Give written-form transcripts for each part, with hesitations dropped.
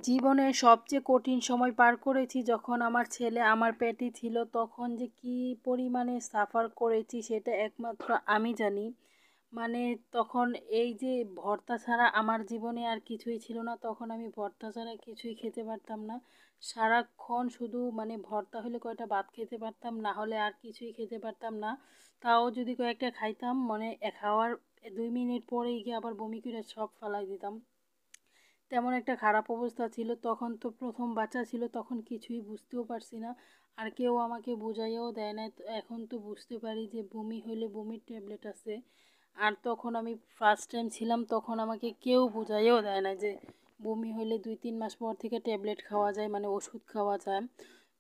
জীবনে সবচেয়ে কঠিন সময় পার করেছি যখন আমার ছেলে আমার পেটে ছিল, তখন যে কি পরিমাণে সাফার করেছি সেটা একমাত্র আমি জানি। মানে তখন এই যে ভর্তা ছাড়া আমার জীবনে আর কিছুই ছিল না, তখন আমি ভর্তা ছাড়া কিছুই খেতে পারতাম না। সারাক্ষণ শুধু মানে ভর্তা হলে কয়টা ভাত খেতে পারতাম, না হলে আর কিছুই খেতে পারতাম না। তাও যদি কয়েকটা খাইতাম মানে খাওয়ার 2 মিনিট পরেই গিয়ে আবার বমি করে সব ফালাই দিতাম। তেমন একটা খারাপ অবস্থা ছিল। তখন তো প্রথম বাচ্চা ছিল, তখন কিছুই বুঝতেও পারছি না। আর কেউ আমাকে বুঝাইয়াও দেয় না। তো এখন তো বুঝতে পারি যে বমি হইলে বমির ট্যাবলেট আছে। আর তখন আমি ফার্স্ট টাইম ছিলাম, তখন আমাকে কেউ বুঝাইও দেয় না যে বমি হইলে 2-3 মাস পর থেকে ট্যাবলেট খাওয়া যায়, মানে ওষুধ খাওয়া যায়।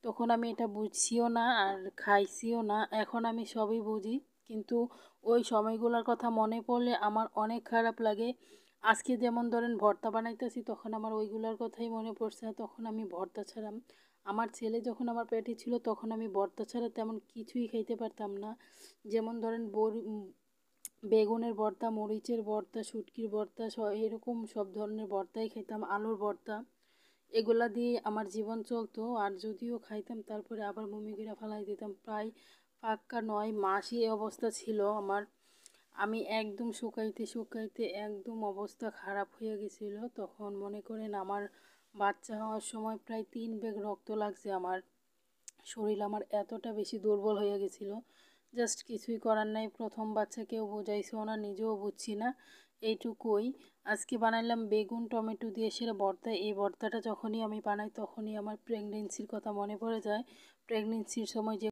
তখন আমি এটা বুঝছিও না আর খাইছিও না। এখন আমি সবই বুঝি, কিন্তু ওই সময়গুলোর কথা মনে পড়লে আমার অনেক খারাপ লাগে। আজকে যেমন ধরেন ভর্তা বানাইতেছি, তখন আমার ওইগুলোর কথাই মনে পড়ছে। তখন আমি ভর্তা ছাড়া, আমার ছেলে যখন আমার পেটে ছিল তখন আমি ভর্তা ছাড়া তেমন কিছুই খাইতে পারতাম না। যেমন ধরেন বেগুনের ভর্তা, মরিচের ভর্তা, শুটকির ভর্তা, এরকম সব ধরনের ভর্তাই খেতাম, আলুর ভর্তা। এগুলা দিয়ে আমার জীবন চলতো। আর যদিও খাইতাম তারপরে আবার বমি করে ফেলাই দিতাম। প্রায় পাক্কা 9 মাসই এই অবস্থা ছিল আমার। আমি একদম শুকাইতে শুকাইতে একদম অবস্থা খারাপ হয়ে গেছিল। তখন মনে করেন আমার বাচ্চা হওয়ার সময় প্রায় 3 ব্যাগ রক্ত লাগছে আমার। শরীর আমার এতটা বেশি দুর্বল হয়ে গেছিলো, জাস্ট কিছুই করার নাই। প্রথম বাচ্চা, কেউ বোঝাইছেও না, নিজেও বুঝছি না, এইটুকুই। আজকে বানাইলাম বেগুন টমেটো দিয়ে সেরা ভর্তা। এই ভর্তাটা যখনই আমি বানাই তখনই আমার প্রেগনেন্সির কথা মনে পড়ে যায়। প্রেগনেন্সির সময় যে